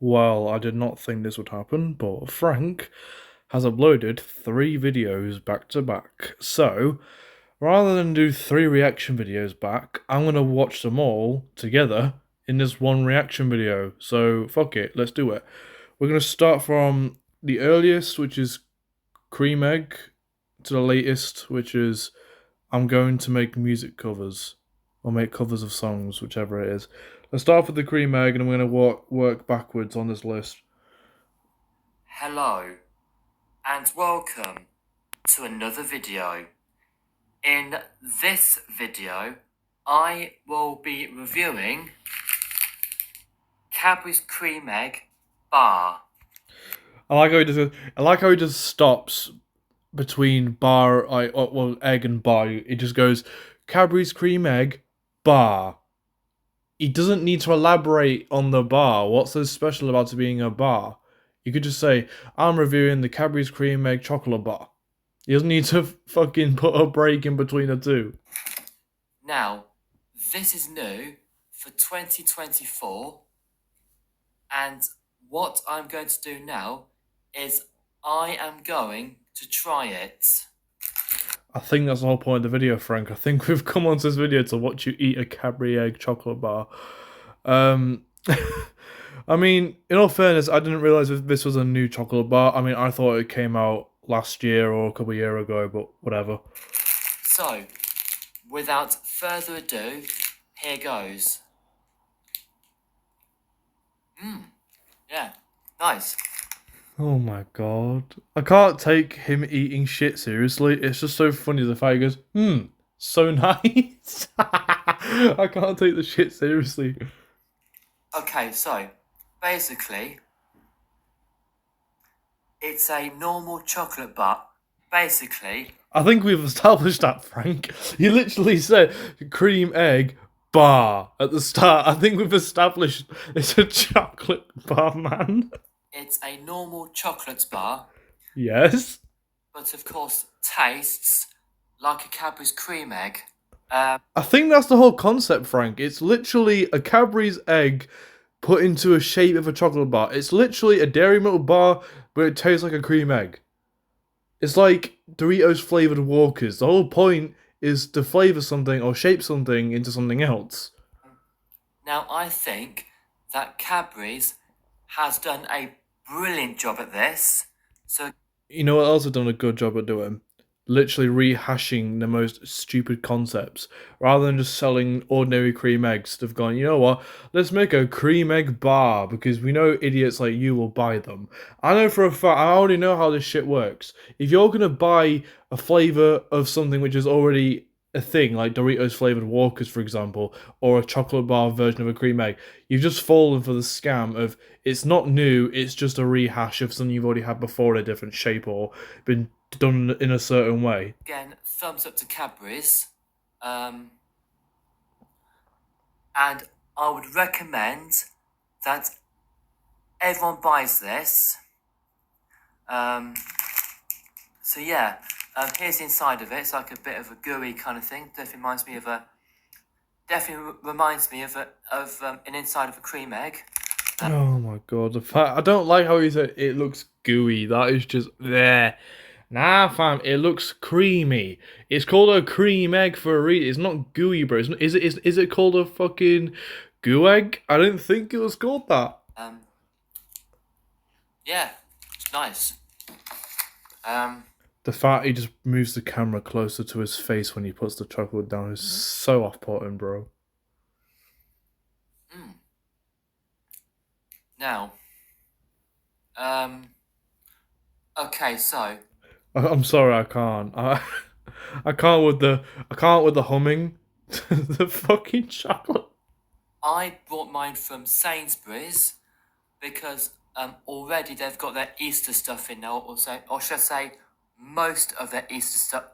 Well, I did not think this would happen, but Frank has uploaded 3 videos back to back. So, rather than do 3 reaction videos back, I'm gonna watch them all together in this one reaction video. So, fuck it, let's do it. We're gonna start from the earliest, which is Cream Egg, to the latest, which is I'm going to make music covers or make covers of songs, whichever it is. Let's start with the Cream Egg, and I'm going to work backwards on this list. Hello and welcome to another video. In this video, I will be reviewing Cadbury's Cream Egg Bar. I like how he just stops between egg and bar. It just goes Cadbury's Cream Egg Bar. He doesn't need to elaborate on the bar. What's so special about it being a bar? You could just say, I'm reviewing the Cadbury's Cream Egg Chocolate Bar. He doesn't need to fucking put a break in between the two. Now, this is new for 2024, and what I'm going to do now is I am going to try it. I think that's the whole point of the video, Frank. I think we've come onto this video to watch you eat a Cadbury Egg Chocolate Bar. I mean, in all fairness, I didn't realize this was a new chocolate bar. I mean, I thought it came out last year or a couple of years ago, but whatever. So, without further ado, here goes. Yeah, nice. Oh my god. I can't take him eating shit seriously. It's just so funny the fact he goes, so nice. I can't take the shit seriously. Okay, so basically, it's a normal chocolate bar. Basically, I think we've established that, Frank. You literally said cream egg bar at the start. I think we've established it's a chocolate bar, man. it's a normal chocolate bar, Yes. but of course tastes like a Cadbury's cream egg. I think that's the whole concept, Frank. It's literally a Cadbury's egg put into a shape of a chocolate bar. It's literally a Dairy Milk bar, but it tastes like a cream egg. It's like Doritos flavored Walkers. The whole point is to flavor something or shape something into something else. Now, I think that Cadbury's has done a brilliant job at this. So, You know what else have done a good job at doing? Literally rehashing the most stupid concepts. Rather than just selling ordinary cream eggs, they've gone, you know what? Let's make a cream egg bar because we know idiots like you will buy them. I know for a fact, I already know how this shit works. If you're gonna buy a flavor of something which is already a thing, like Doritos flavored Walkers, for example, or a chocolate bar version of a cream egg, you've just fallen for the scam of it's not new, it's just a rehash of something you've already had before in a different shape or been done in a certain way. again, thumbs up to Cadbury's. And I would recommend that everyone buys this. So yeah, here's the inside of it. It's like a bit of a gooey kind of thing. Definitely reminds me of an inside of a cream egg. Oh my god, the fact I don't like how he said it looks gooey. That is just there. Nah, fam, it looks creamy. It's called a cream egg for a reason. It's not gooey, bro. It's not, is it called a fucking goo egg? I didn't think it was called that. Yeah, it's nice. The fact he just moves the camera closer to his face when he puts the chocolate down is so off-putting, bro. Now, okay, so I'm sorry, I can't. I can't with the humming. The fucking chocolate. I bought mine from Sainsbury's because already they've got their Easter stuff in now, or should I say, most of their Easter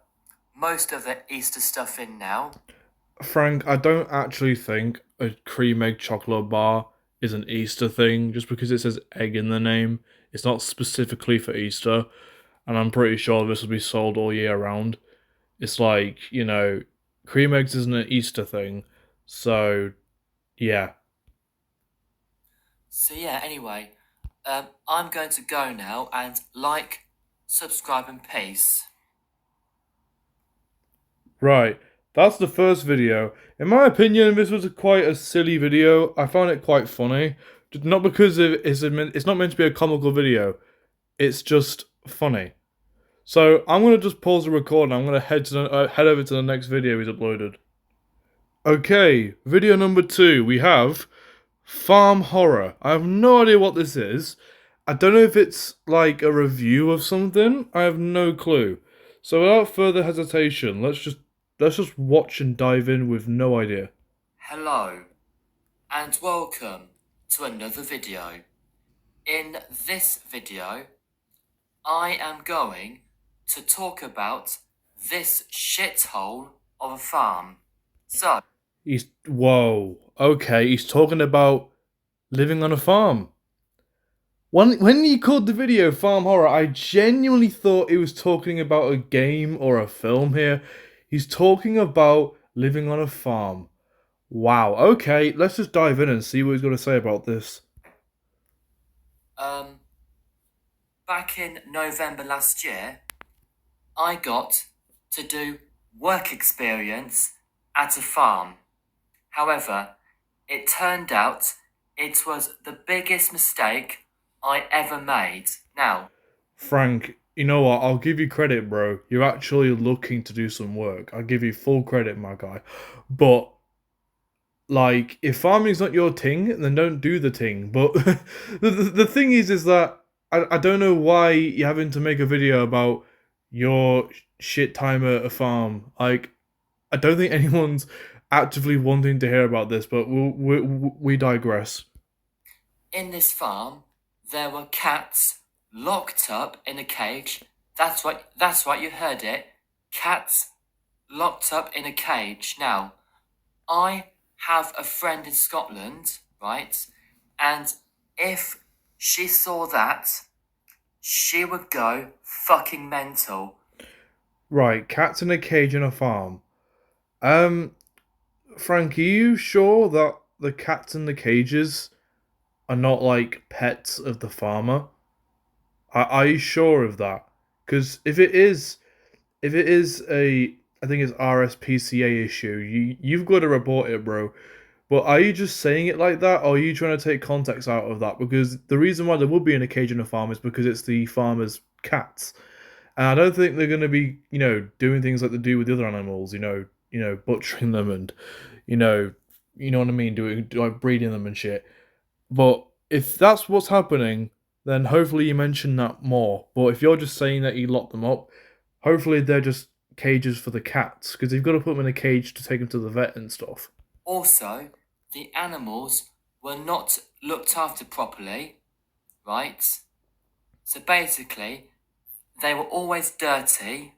stuff in now. Frank, I don't actually think a cream egg chocolate bar is an Easter thing just because it says egg in the name. It's not specifically for Easter, and I'm pretty sure this will be sold all year round. It's like, cream eggs isn't an Easter thing. So, yeah. So yeah, anyway, I'm going to go now and like, subscribe, and peace. Right, that's the first video. In my opinion, this was quite a silly video. I found it quite funny. Not because it's not meant to be a comical video. It's just funny. So I'm gonna just pause the recording. I'm gonna head over to the next video he's uploaded. Okay, video number 2. We have Farm Horror. I have no idea what this is. I don't know if it's like a review of something. I have no clue. So without further hesitation, let's just watch and dive in with no idea. Hello, and welcome to another video. In this video, I am going to talk about this shithole of a farm. So, Whoa. Okay, he's talking about living on a farm. When he called the video Farm Horror, I genuinely thought he was talking about a game or a film here. He's talking about living on a farm. Wow, okay, let's just dive in and see what he's got to say about this. back in November last year, I got to do work experience at a farm. However, it turned out it was the biggest mistake I ever made. Now, Frank, you know what? I'll give you credit, bro. You're actually looking to do some work. I'll give you full credit, my guy. But like, if farming's not your thing, then don't do the thing. But the thing is that I don't know why you're having to make a video about your shit time at a farm. Like, I don't think anyone's actively wanting to hear about this, but we digress. in this farm, there were cats locked up in a cage. That's right, you heard it. Cats locked up in a cage. Now, I have a friend in Scotland, right? And if she saw that, she would go fucking mental. Right, cats in a cage in a farm. Um, Frank, are you sure that the cats in the cages are not like pets of the farmer? Are you sure of that? Because if it is I think it's RSPCA issue, you've got to report it, bro. But are you just saying it like that, or are you trying to take context out of that? Because the reason why there would be in a cage in a farm is because it's the farmer's cats, and I don't think they're going to be, doing things like they do with the other animals, butchering them and, you know, you know what I mean, doing like breeding them and shit. But if that's what's happening, then hopefully you mention that more. But if you're just saying that you lock them up, hopefully they're just cages for the cats because you've got to put them in a cage to take them to the vet and stuff. Also, the animals were not looked after properly, right? So basically, they were always dirty.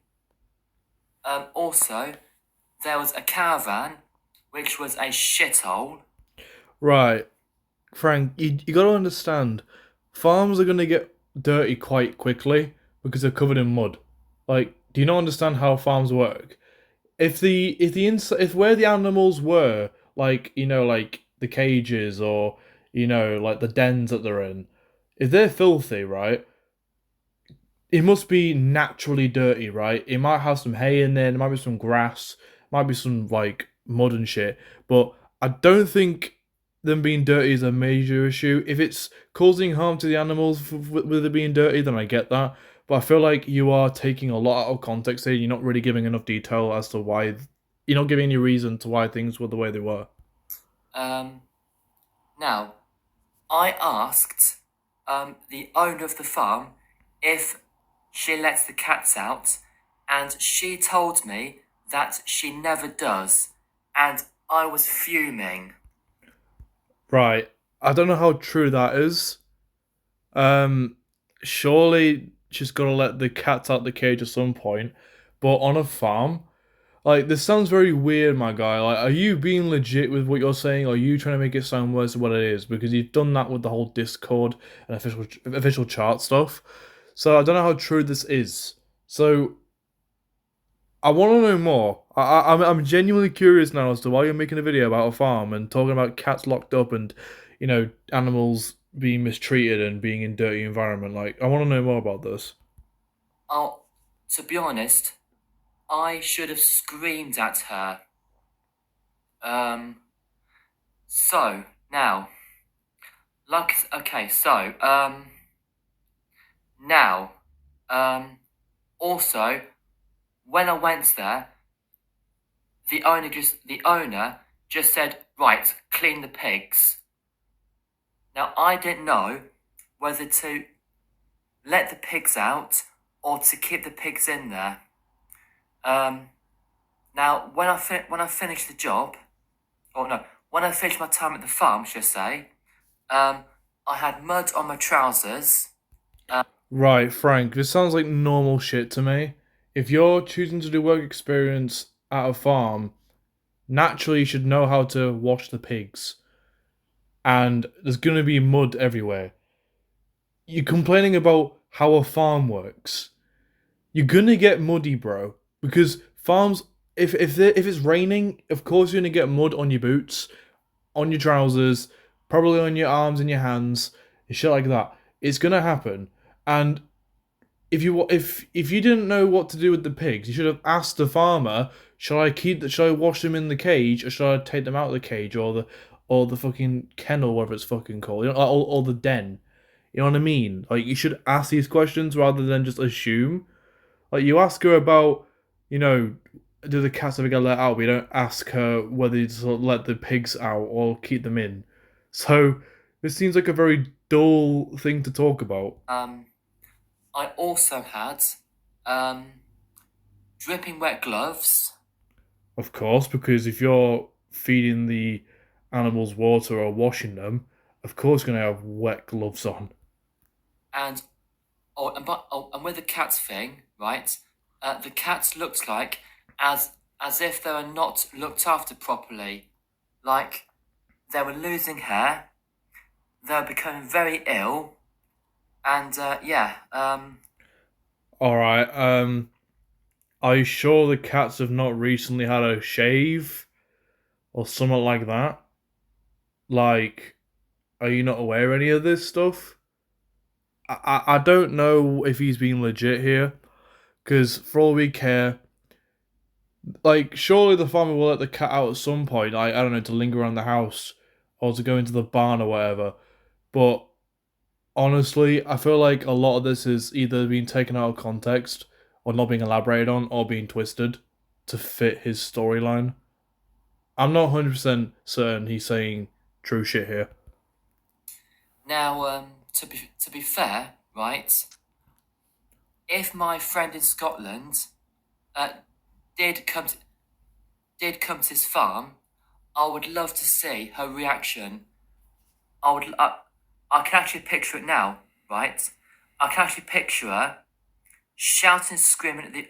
Also, there was a caravan, which was a shithole. Right, Frank, you got to understand, farms are going to get dirty quite quickly because they're covered in mud. Like, do you not understand how farms work? If where the animals were, like, like the cages or like the dens that they're in, if they're filthy, right, it must be naturally dirty, right? It might have some hay in there, there might be some grass, might be some like mud and shit, but I don't think them being dirty is a major issue. If it's causing harm to the animals with it being dirty, then I get that. But I feel like you are taking a lot out of context here. You're not really giving enough detail as to why. You're not giving any reason to why things were the way they were. Now, I asked the owner of the farm if she lets the cats out, and she told me that she never does, and I was fuming. Right. I don't know how true that is. Surely she's got to let the cats out the cage at some point. But on a farm, like, this sounds very weird, my guy. Like, are you being legit with what you're saying, or are you trying to make it sound worse than what it is? Because you've done that with the whole Discord and official chart stuff. So I don't know how true this is. So I want to know more. I'm genuinely curious now as to why you're making a video about a farm and talking about cats locked up and, animals being mistreated and being in dirty environment. Like, I want to know more about this. Oh, to be honest, I should have screamed at her. Um, so now, okay, now, um, also, when I went there, the owner just said, right, clean the pigs. Now, I didn't know whether to let the pigs out or to keep the pigs in there. Um, Now, when I finished the job, or no, when I finished my time at the farm, should I say, um, I had mud on my trousers. Right, Frank, this sounds like normal shit to me. If you're choosing to do work experience at a farm, naturally you should know how to wash the pigs. And there's gonna be mud everywhere. You're complaining about how a farm works. You're gonna get muddy, bro. Because farms, if it's raining, of course you're gonna get mud on your boots, on your trousers, probably on your arms and your hands, and shit like that. It's gonna happen. And if you didn't know what to do with the pigs, you should have asked the farmer, should I wash them in the cage or should I take them out of the cage or the fucking kennel, whatever it's fucking called, or the den. You know what I mean? Like you should ask these questions rather than just assume. Like you ask her about, you know, do the cats ever get let out? But you don't ask her whether you just let the pigs out or keep them in. So this seems like a very dull thing to talk about. Um, I also had um, dripping wet gloves, Of course, because if you're feeding the animals water or washing them, of course you're gonna have wet gloves on. and and with the cats thing, right? The cats looked like as if they were not looked after properly, like they were losing hair, they were becoming very ill, and yeah, Alright, are you sure the cats have not recently had a shave? Or something like that? Like, are you not aware of any of this stuff? I don't know if he's being legit here, because for all we care, like, surely the farmer will let the cat out at some point, like, I don't know, to linger around the house, or to go into the barn or whatever, but honestly, I feel like a lot of this is either being taken out of context, or not being elaborated on, or being twisted to fit his storyline. I'm not 100% certain he's saying true shit here. now to be fair, right? If my friend in Scotland uh, did come to, did come to his farm, I would love to see her reaction. I can actually picture it now, right? I can actually picture her shouting, screaming at the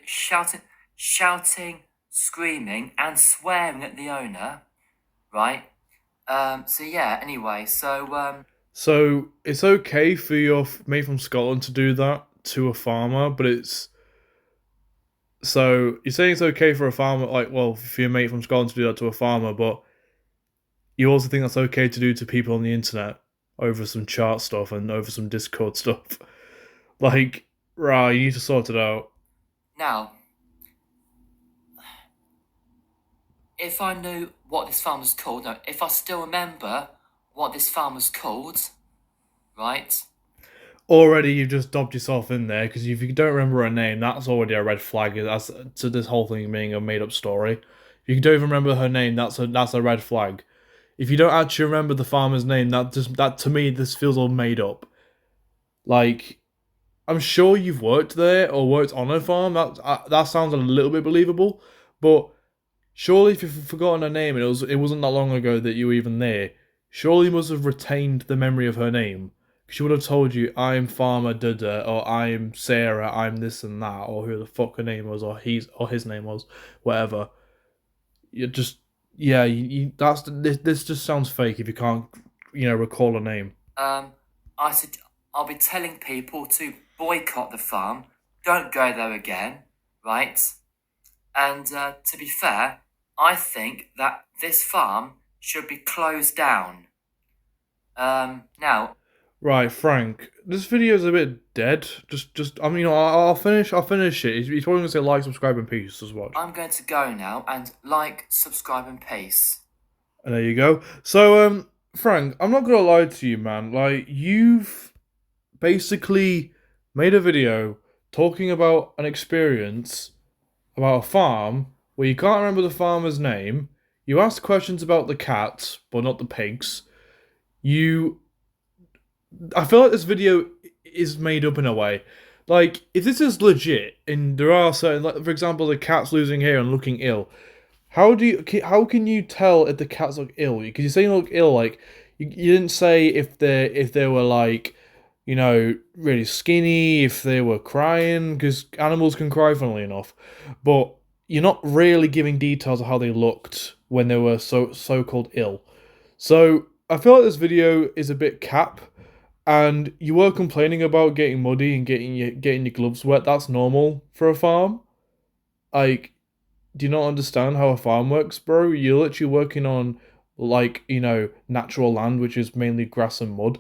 shouting, screaming, and swearing at the owner, right? So yeah. Anyway, So it's okay for your mate from Scotland to do that to a farmer, but it's so you're saying it's okay for a farmer, like, well, for your mate from Scotland to do that to a farmer, but you also think that's okay to do to people on the internet over some chart stuff and over some Discord stuff. Like, right, you need to sort it out. now, if I knew what this farm was called, no, if I still remember what this farm was called, right? Already, you've just dobbed yourself in there because if you don't remember her name, that's already a red flag. That's to this whole thing being a made up story. If you don't even remember her name, that's a red flag. If you don't actually remember the farmer's name, that to me this feels all made up. Like I'm sure you've worked there or worked on a farm. That sounds a little bit believable, but surely if you've forgotten her name and it wasn't that long ago that you were even there, surely you must have retained the memory of her name. She would have told you, "I'm Farmer Dada," or "I'm Sarah," "I'm this and that," or who the fuck her name was, or his name was, whatever. You just yeah, this just sounds fake if you can't recall a name. Um, I said I'll be telling people to boycott the farm. Don't go there again, right? And to be fair, I think that this farm should be closed down. Now, Right, Frank. This video is a bit dead. I mean, I'll finish it. He's probably gonna say like, subscribe, and peace. Just watch. I'm going to go now and like, subscribe, and peace. And there you go. So, Frank, I'm not gonna lie to you, man. Like, you've basically made a video talking about an experience about a farm where you can't remember the farmer's name. You asked questions about the cats, but not the pigs. You I feel like this video is made up in a way. Like, if this is legit, and there are certain, like, for example, the cat's losing hair and looking ill, how can you tell if the cats look ill? Because you're saying look ill, like you didn't say if they were like, really skinny, if they were crying, because animals can cry, funnily enough, but you're not really giving details of how they looked when they were so called ill. So I feel like this video is a bit cap, and you were complaining about getting muddy and getting your gloves wet. That's normal for a farm. Like, do you not understand how a farm works, bro? You're literally working on, like, natural land, which is mainly grass and mud.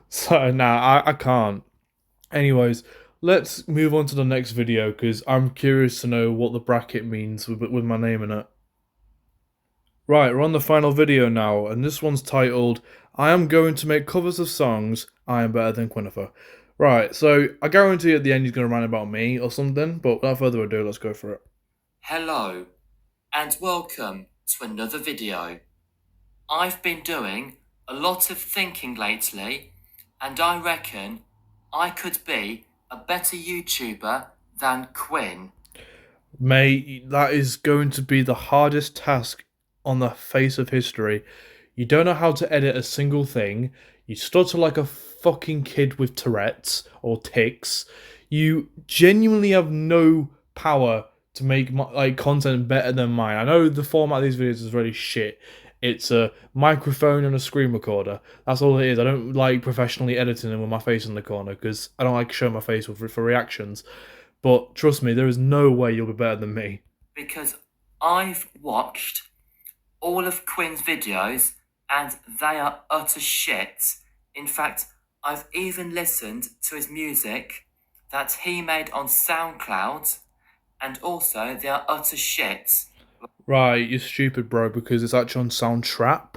So nah, I can't. Anyways, let's move on to the next video because I'm curious to know what the bracket means with my name in it. Right, we're on the final video now, and this one's titled, I am going to make covers of songs, I am better than Quinifer. Right, so I guarantee at the end he's going to rant about me or something, but without further ado, let's go for it. Hello, and welcome to another video. I've been doing a lot of thinking lately, and I reckon I could be a better YouTuber than Quinn. Mate, that is going to be the hardest task on the face of history. You don't know how to edit a single thing. You stutter like a fucking kid with Tourette's or tics. You genuinely have no power to make content better than mine. I know the format of these videos is really shit. It's a microphone and a screen recorder. That's all it is. I don't like professionally editing them with my face in the corner because I don't like showing my face for reactions. But trust me, there is no way you'll be better than me. Because I've watched all of Quinn's videos and they are utter shit. In fact, I've even listened to his music that he made on SoundCloud, and also they are utter shit. Right, you're stupid, bro, because it's actually on Soundtrap.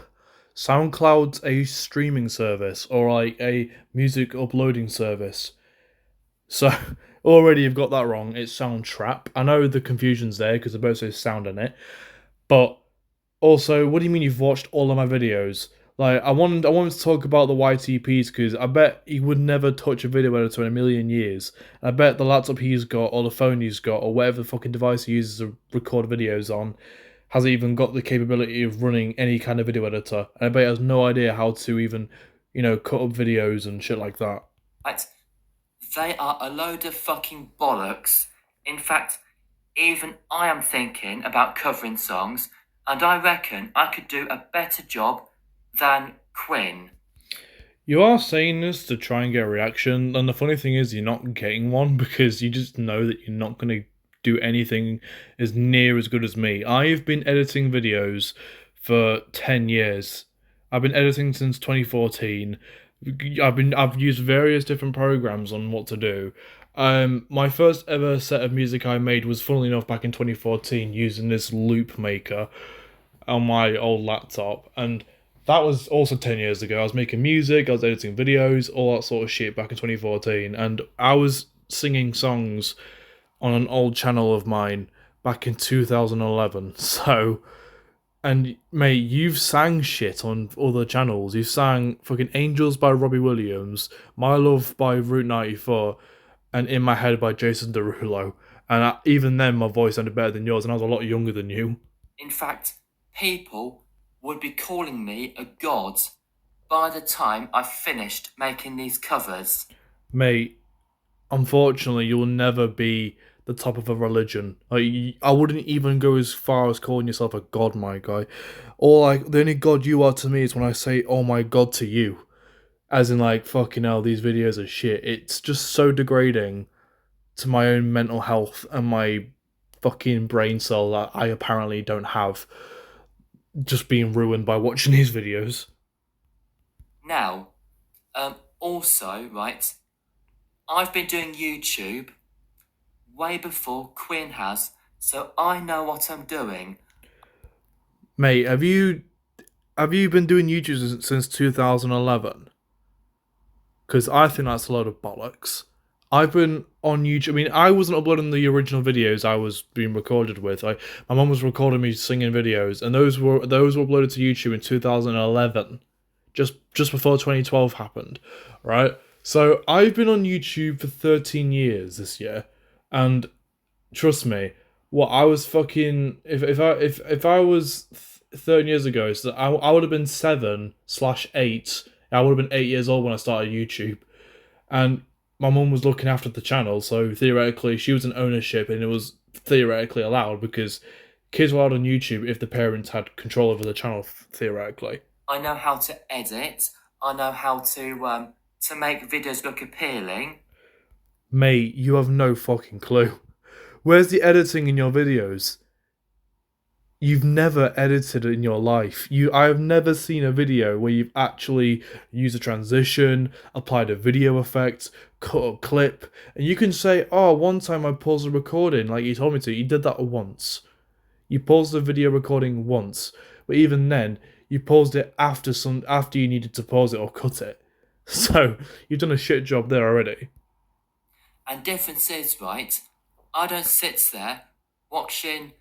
SoundCloud's a streaming service or like a music uploading service. So already you've got that wrong. It's Soundtrap. I know the confusion's there because they both say sound in it, but also, what do you mean you've watched all of my videos? Like, I wanted to talk about the YTPs because I bet he would never touch a video editor in a million years. I bet the laptop he's got, or the phone he's got, or whatever the fucking device he uses to record videos on, hasn't even got the capability of running any kind of video editor. And I bet he has no idea how to even, cut up videos and shit like that. Right? They are a load of fucking bollocks. In fact, even I am thinking about covering songs, and I reckon I could do a better job than Quinn. You are saying this to try and get a reaction, and the funny thing is, you're not getting one because you just know that you're not going to do anything as near as good as me. I've been editing videos for 10 years. I've been editing since 2014. I've used various different programs on what to do. My first ever set of music I made was, funnily enough, back in 2014 using this loop maker on my old laptop, and that was also 10 years ago. I was making music, I was editing videos, all that sort of shit back in 2014, and I was singing songs on an old channel of mine back in 2011. So, and mate, you've sang shit on other channels. You've sang fucking Angels by Robbie Williams, My Love by Route 94, and In My Head by Jason Derulo. And even then, my voice sounded better than yours, and I was a lot younger than you. In fact, people would be calling me a god by the time I finished making these covers. Mate, unfortunately, you'll never be the top of a religion. Like, I wouldn't even go as far as calling yourself a god, my guy. Or like, the only god you are to me is when I say, "Oh my god" to you, as in like, fucking hell, these videos are shit. It's just so degrading to my own mental health and my fucking brain cell that I apparently don't have, just being ruined by watching these videos. Now, Also, right, I've been doing YouTube way before Quinn has, so I know what I'm doing. Mate, have you been doing YouTube since 2011? Because I think that's a load of bollocks. I've been on YouTube. I mean, I wasn't uploading the original videos I was being recorded with. My mum was recording me singing videos, and those were uploaded to YouTube in 2011, just before 2012 happened, right? So I've been on YouTube for 13 years this year, and trust me, what I was fucking if I was 13 years ago, so I would have been 7/8. I would have been 8 years old when I started YouTube, and my mum was looking after the channel, so theoretically she was in ownership, and it was theoretically allowed because kids were allowed on YouTube if the parents had control over the channel. Theoretically, I know how to edit. I know how to make videos look appealing. mate, you have no fucking clue. Where's the editing in your videos? You've never edited in your life. I have never seen a video where you've actually used a transition, applied a video effect, cut a clip, and you can say, "Oh, one time I paused the recording like you told me to." You did that once. You paused the video recording once, but even then, you paused it after you needed to pause it or cut it. So you've done a shit job there already. And difference is, right, I don't sit there watching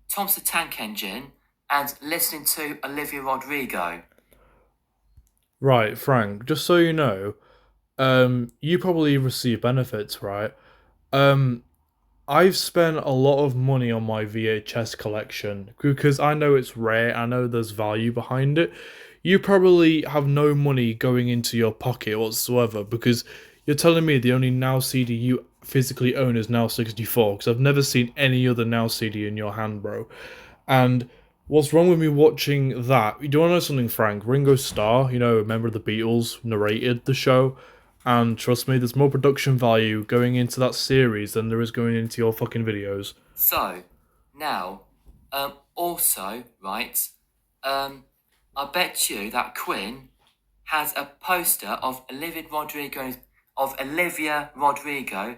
Thomas the Tank Engine and listening to Olivia Rodrigo. Right, Frank. Just so you know, you probably receive benefits, right? Um, I've spent a lot of money on my VHS collection because I know it's rare, I know there's value behind it. You probably have no money going into your pocket whatsoever because you're telling me the only Now CD you physically own is Now 64 because I've never seen any other Now CD in your hand, bro. And what's wrong with me watching that? You do want to know something, Frank? Ringo Starr, a member of the Beatles, narrated the show. And trust me, there's more production value going into that series than there is going into your fucking videos. So, now, also, right, I bet you that Quinn has a poster of Olivia Rodrigo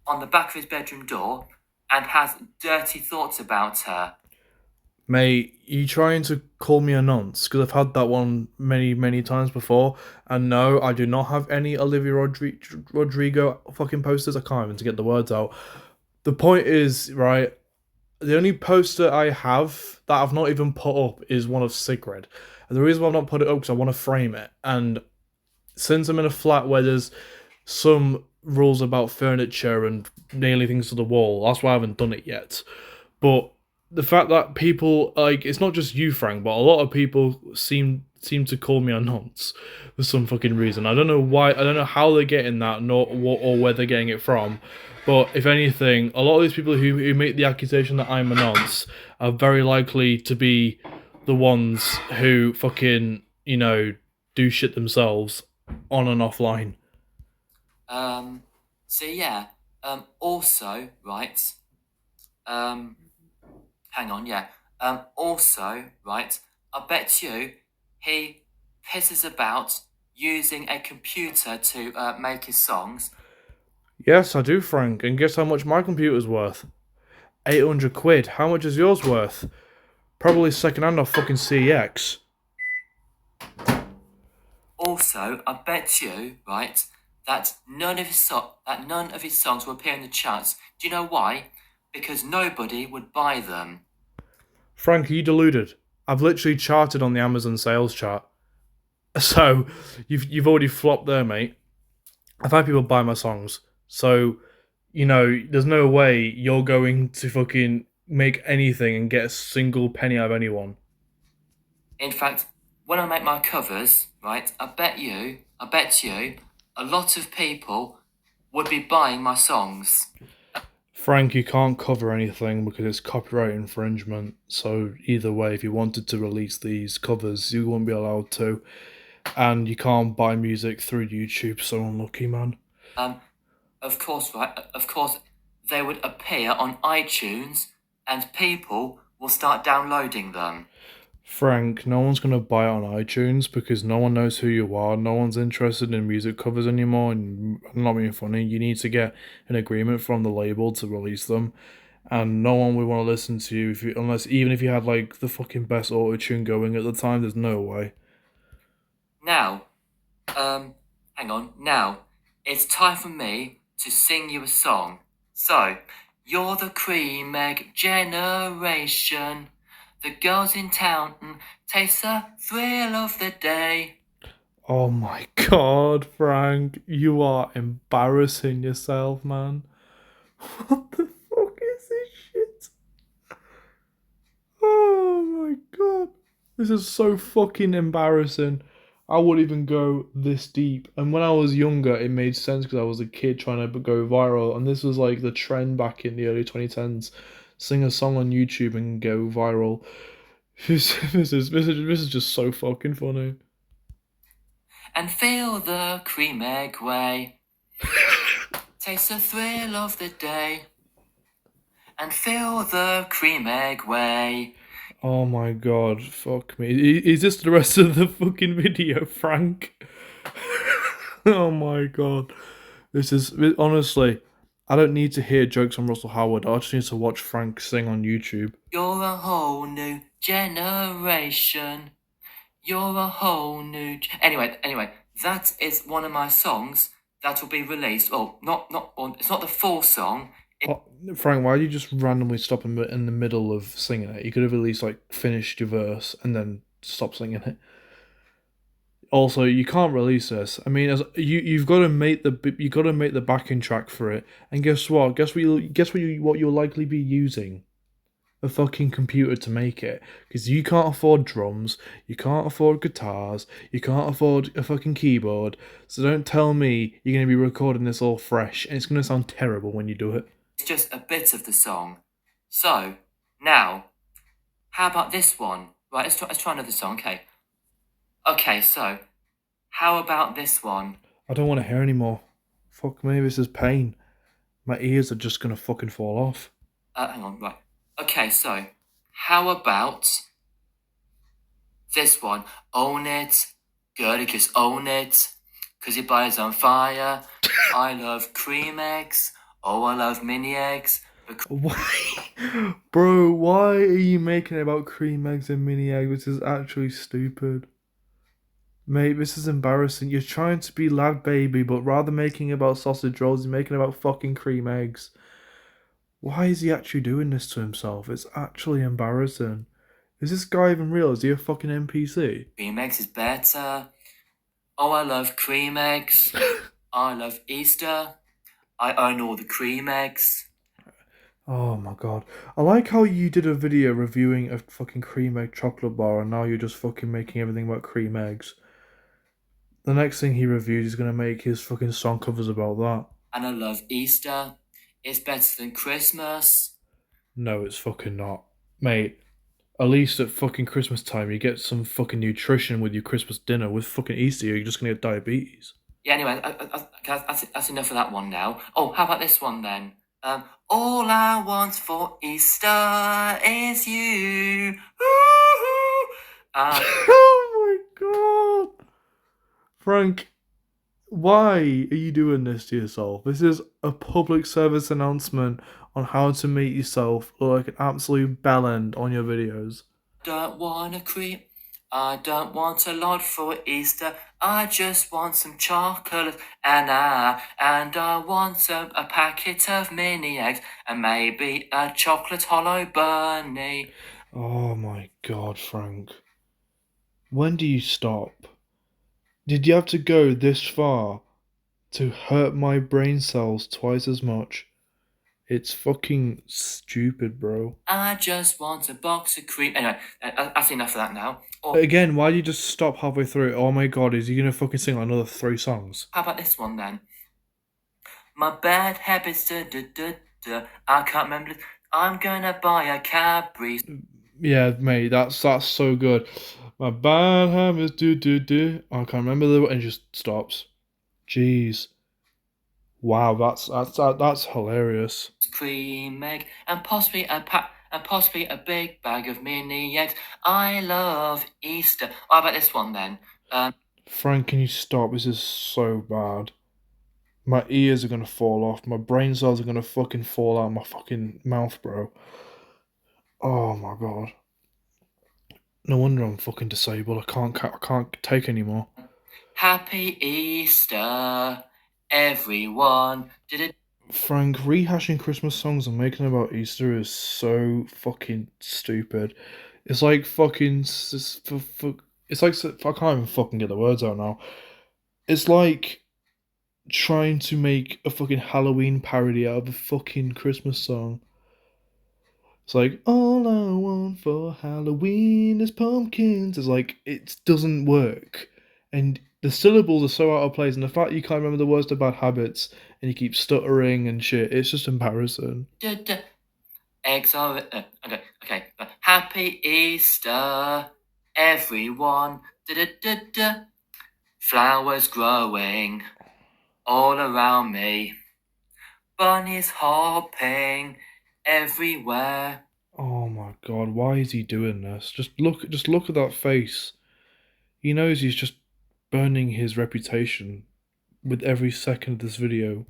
on the back of his bedroom door and has dirty thoughts about her. Mate, you trying to call me a nonce? Because I've had that one many, many times before. And no, I do not have any Rodrigo fucking posters. I can't even to get the words out. The point is, right, the only poster I have that I've not even put up is one of Sigrid. And the reason why I've not put it up because I want to frame it. And since I'm in a flat where there's some rules about furniture and nailing things to the wall, that's why I haven't done it yet. But the fact that people it's not just you, Frank, but a lot of people seem to call me a nonce for some fucking reason. I don't know why. I don't know how they're getting that, nor or where they're getting it from. But if anything, a lot of these people who make the accusation that I'm a nonce are very likely to be the ones who fucking do shit themselves on and offline. So yeah, also, right, hang on, yeah, also, right, I bet you he pisses about using a computer to make his songs. Yes, I do, Frank. And guess how much my computer's worth? 800 quid. How much is yours worth? Probably second hand off fucking CEX. Also, I bet you, right, that none of his songs will appear in the charts. Do you know why? Because nobody would buy them. Frank, are you deluded? I've literally charted on the Amazon sales chart. So, you've already flopped there, mate. I've had people buy my songs. So, there's no way you're going to fucking make anything and get a single penny out of anyone. In fact, when I make my covers, right, I bet you, a lot of people would be buying my songs. Frank, you can't cover anything because it's copyright infringement. So either way, if you wanted to release these covers, you wouldn't be allowed to. And you can't buy music through YouTube, so unlucky, man. Of course, right, of course, they would appear on iTunes and people will start downloading them. Frank, no one's gonna buy it on iTunes because no one knows who you are. No one's interested in music covers anymore. And I'm not being funny. You need to get an agreement from the label to release them, and no one would want to listen to you if you, unless even if you had like the fucking best auto tune going at the time. There's no way. Now, hang on. Now, it's time for me to sing you a song. So, you're the cream egg generation. The girls in town taste the thrill of the day. Oh my god, Frank, you are embarrassing yourself, man. What the fuck is this shit? Oh my god. This is so fucking embarrassing. I wouldn't even go this deep. And when I was younger, it made sense because I was a kid trying to go viral. And this was like the trend back in the early 2010s. Sing a song on YouTube and go viral. This is just so fucking funny. And feel the cream egg way. Taste the thrill of the day. And feel the cream egg way. Oh my god, fuck me. Is this the rest of the fucking video, Frank? Oh my god. This is honestly, I don't need to hear jokes on Russell Howard. I just need to watch Frank sing on YouTube. You're a whole new generation. You're a whole new. Anyway, that is one of my songs that will be released. Oh, it's not the full song. Oh, Frank, why did you just randomly stop in the middle of singing it? You could have at least like finished your verse and then stop singing it. Also, you can't release this. I mean, as you've got to make the backing track for it. And guess what? What you'll likely be using a fucking computer to make it because you can't afford drums, you can't afford guitars, you can't afford a fucking keyboard. So don't tell me you're gonna be recording this all fresh and it's gonna sound terrible when you do it. It's just a bit of the song. So now, how about this one? Right, let's try another song. Okay. So how about this one? I don't want to hear anymore. Fuck me, this is pain. My ears are just gonna fucking fall off. Hang on, right. Okay, so how about this one? Own it, girl, just own it, 'cause your body's on fire. I love cream eggs. Oh, I love mini eggs. Why, bro? Why are you making it about cream eggs and mini eggs? This is actually stupid. Mate, this is embarrassing. You're trying to be Lad Baby, but rather than making it about sausage rolls, you're making it about fucking cream eggs. Why is he actually doing this to himself? It's actually embarrassing. Is this guy even real? Is he a fucking NPC? Cream eggs is better. Oh, I love cream eggs. I love Easter. I own all the cream eggs. Oh my god. I like how you did a video reviewing a fucking cream egg chocolate bar and now you're just fucking making everything about cream eggs. The next thing he reviewed, he's gonna make his fucking song covers about that. And I love Easter. It's better than Christmas. No, it's fucking not. Mate, at least at fucking Christmas time you get some fucking nutrition with your Christmas dinner. With fucking Easter, you're just gonna get diabetes. Yeah, anyway, that's enough of that one now. Oh, how about this one then? All I want for Easter is you. Oh my god. Frank, why are you doing this to yourself? This is a public service announcement on how to make yourself look like an absolute bellend on your videos. Don't want a cream. I don't want a lot for Easter. I just want some chocolate and I want a packet of mini eggs and maybe a chocolate hollow bunny. Oh my god, Frank. When do you stop? Did you have to go this far to hurt my brain cells twice as much? It's fucking stupid, bro. I just want a box of cream. Anyway, that's enough of that now. Again, why do you just stop halfway through? Oh my god, is he gonna fucking sing like another 3 songs? How about this one then? My bad habits, I can't remember. I'm gonna buy a Cadbury. Yeah, mate, that's so good. My bad habits, I can't remember and it just stops. Jeez. Wow, that's hilarious. Cream egg and possibly and possibly a big bag of mini eggs. I love Easter. How about this one then? Frank, can you stop? This is so bad. My ears are gonna fall off. My brain cells are gonna fucking fall out of my fucking mouth, bro. Oh my god. No wonder I'm fucking disabled. I can't take anymore. Happy Easter, everyone. Frank, rehashing Christmas songs and making them about Easter is so fucking stupid. It's like fucking. It's like I can't even fucking get the words out now. It's like trying to make a fucking Halloween parody out of a fucking Christmas song. It's like all I want for Halloween is pumpkins. It's like it doesn't work, and the syllables are so out of place, and the fact you can't remember the words to Bad Habits and you keep stuttering and shit, it's just embarrassing. Eggs are okay. Happy Easter, everyone. Flowers growing all around me. Bunnies hopping everywhere. Oh my god, why is he doing this? Just look at that face. He knows he's just burning his reputation with every second of this video.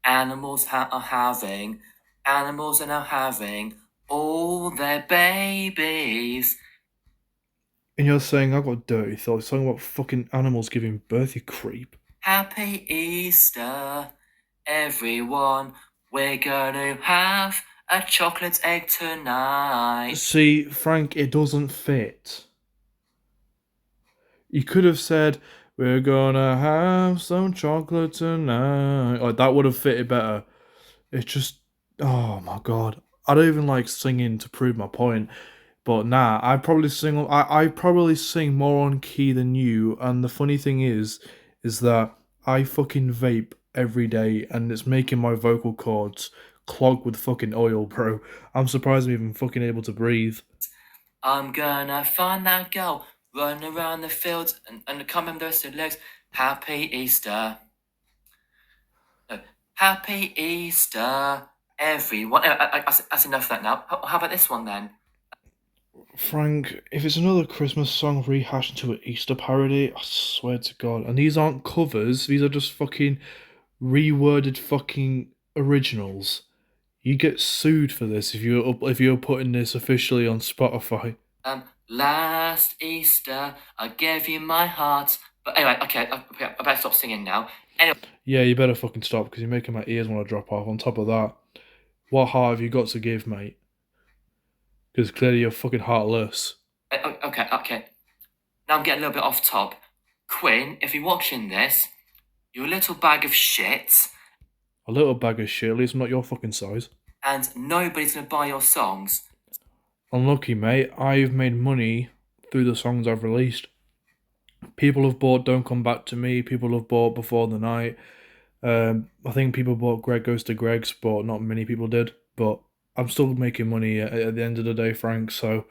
Animals are now having all their babies. And you're saying I've got dirty thoughts, talking about fucking animals giving birth, you creep. Happy Easter, everyone. We're gonna have a chocolate egg tonight. See, Frank, it doesn't fit. You could have said, we're gonna have some chocolate tonight. Like, that would have fitted better. It's just, oh my god. I don't even like singing to prove my point. But nah, I probably sing more on key than you, and the funny thing is that I fucking vape every day and it's making my vocal cords clogged with fucking oil, bro. I'm surprised I'm even fucking able to breathe. I'm gonna find that girl, run around the fields and come in those two legs. Happy Easter. No, Happy Easter, everyone. That's enough of that now. How about this one then? Frank, if it's another Christmas song rehashed into an Easter parody, I swear to God. And these aren't covers, these are just fucking reworded fucking originals. You get sued for this if you're putting this officially on Spotify. Last Easter, I gave you my heart. But anyway, okay, I better stop singing now. Anyway. Yeah, you better fucking stop because you're making my ears want to drop off. On top of that, what heart have you got to give, mate? Because clearly you're fucking heartless. Okay. Now I'm getting a little bit off top. Quinn, if you're watching this, you're a little bag of shit. A little bag of shit, at least I'm not your fucking size. And nobody's gonna buy your songs. Unlucky, mate. I've made money through the songs I've released. People have bought Don't Come Back to Me. People have bought Before the Night. I think people bought Greg Goes to Greg's, but not many people did. But I'm still making money at the end of the day, Frank. So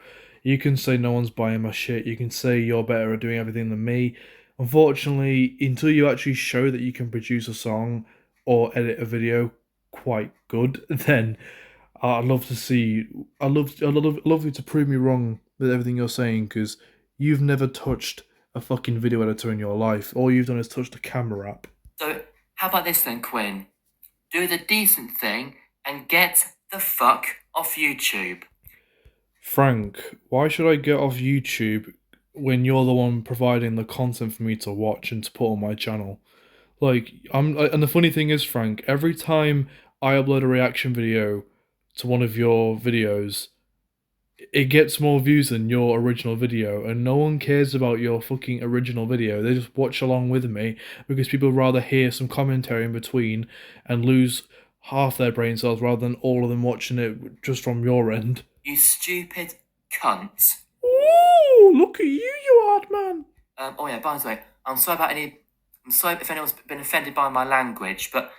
you can say no one's buying my shit. You can say you're better at doing everything than me. Unfortunately, until you actually show that you can produce a song or edit a video quite good, then I'd love to see. I'd love you to prove me wrong with everything you're saying, because you've never touched a fucking video editor in your life. All you've done is touch the camera app. So how about this then, Quinn? Do the decent thing and get the fuck off YouTube. Frank, why should I get off YouTube when you're the one providing the content for me to watch and to put on my channel? Like, and the funny thing is, Frank, every time I upload a reaction video to one of your videos, it gets more views than your original video, and no one cares about your fucking original video. They just watch along with me because people rather hear some commentary in between and lose half their brain cells rather than all of them watching it just from your end. You stupid cunt. Ooh, look at you odd man. Oh yeah, by the way, I'm sorry if anyone's been offended by my language, but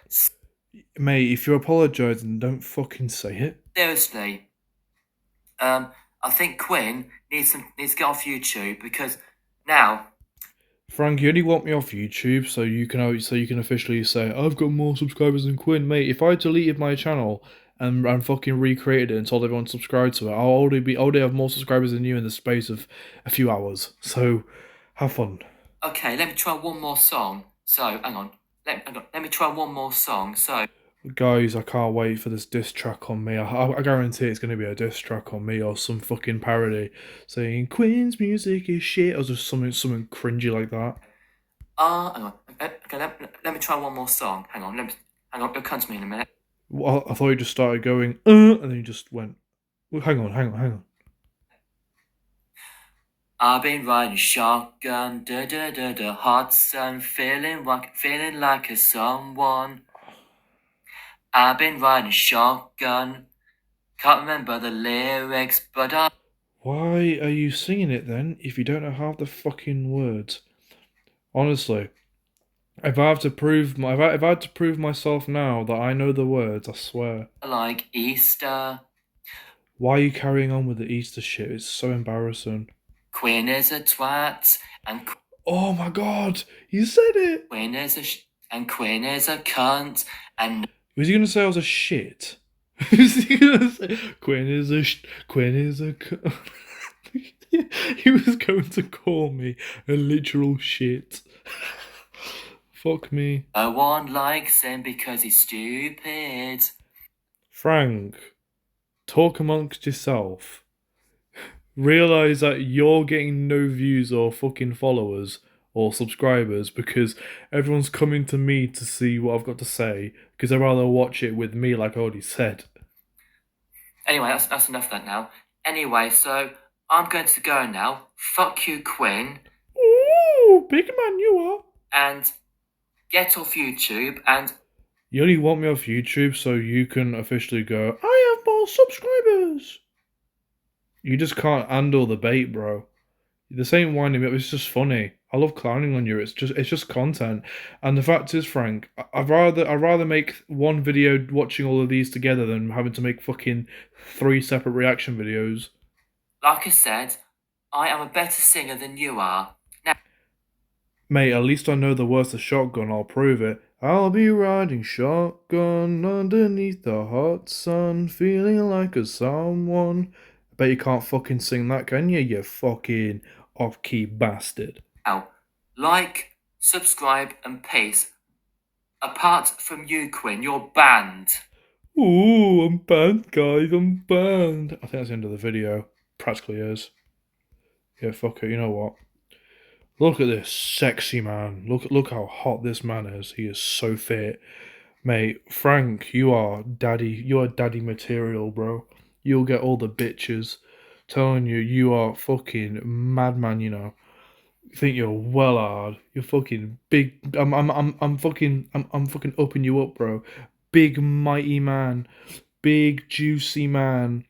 mate, if you're apologising, don't fucking say it. Seriously. I think Quinn needs to get off YouTube because now. Frank, you only want me off YouTube so you can officially say I've got more subscribers than Quinn, mate. If I deleted my channel and fucking recreated it and told everyone to subscribe to it, I'll already have more subscribers than you in the space of a few hours. So, have fun. Okay, let me try one more song. So, hang on. Let me try one more song. So, Guys, I can't wait for this diss track on me. I guarantee it's going to be a diss track on me or some fucking parody saying Quinn's music is shit or just something cringy like that. hang on. Okay, let me try one more song. Hang on, hang on. It'll come to me in a minute. Well, I thought you just started going, and then you just went, well, hang on. I've been riding shotgun, da da da da, hot sun, feeling like a someone. I've been riding shotgun, can't remember the lyrics, but I. Why are you singing it then if you don't know half the fucking words? Honestly, if I have to prove if I had to prove myself now that I know the words, I swear. Like Easter. Why are you carrying on with the Easter shit? It's so embarrassing. Quinn is a twat, and Oh my god, you said it! Quinn is Quinn is a cunt, and Was he gonna say I was a shit? Was he gonna say Quinn is a he was going to call me a literal shit. Fuck me. no one likes him because he's stupid. Frank, talk amongst yourself. Realise that you're getting no views or fucking followers or subscribers because everyone's coming to me to see what I've got to say because I'd rather watch it with me, like I already said. Anyway, that's enough of that now. Anyway, so I'm going to go now. Fuck you, Quinn. Ooh, big man you are. And get off YouTube and. You only want me off YouTube so you can officially go, I have more subscribers. You just can't handle the bait, bro. This ain't winding me up, it's just funny. I love clowning on you, it's just content. And the fact is, Frank, I'd rather make one video watching all of these together than having to make fucking 3 separate reaction videos. Like I said, I am a better singer than you are. Now, Mate, at least I know the words to Shotgun, I'll prove it. I'll be riding shotgun underneath the hot sun, feeling like a someone. I bet you can't fucking sing that, can you, you fucking off-key bastard? like, subscribe, and peace. Apart from you, Quinn, you're banned. Ooh, I'm banned, guys, I'm banned. I think that's the end of the video. Practically is. Yeah, fuck it, you know what? Look at this sexy man. Look how hot this man is. He is so fit. Mate, Frank, you are daddy material, bro. You'll get all the bitches. Telling you, you are fucking madman, you know. You think you're well hard. You're fucking big. I'm fucking upping you up, bro. Big mighty man. Big juicy man.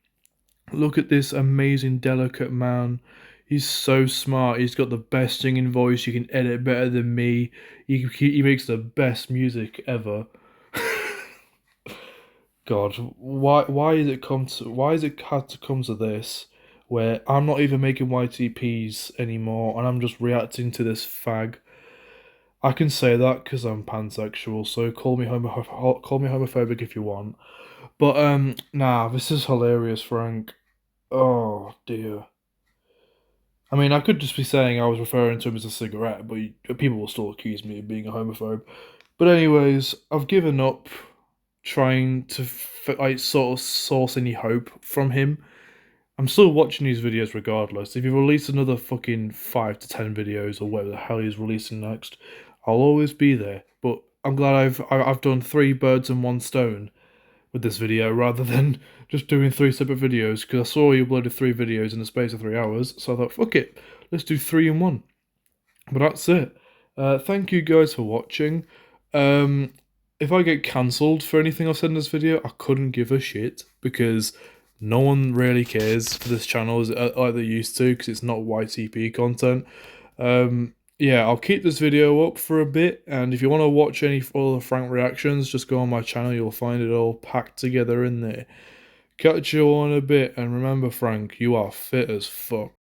Look at this amazing delicate man. He's so smart. He's got the best singing voice. You can edit better than me. He makes the best music ever. God, why is it had to come to this, where I'm not even making YTPs anymore and I'm just reacting to this fag? I can say that because I'm pansexual, so call me homophobic if you want. But nah, this is hilarious, Frank. Oh dear. I mean, I could just be saying I was referring to him as a cigarette, but people will still accuse me of being a homophobe. But anyways, I've given up trying to like sort of source any hope from him. I'm still watching these videos regardless. If he released another fucking 5 to 10 videos or whatever the hell he's releasing next, I'll always be there. But I'm glad I've done 3 birds and 1 stone with this video rather than just doing 3 separate videos, because I saw you uploaded 3 videos in the space of 3 hours, so I thought, fuck it, let's do 3 in 1. But that's it. Thank you guys for watching. If I get cancelled for anything I've said in this video, I couldn't give a shit, because no one really cares for this channel like they used to, because it's not YTP content. Yeah, I'll keep this video up for a bit, and if you want to watch any other Frank reactions, just go on my channel, you'll find it all packed together in there. Catch you all in a bit, and remember, Frank, you are fit as fuck.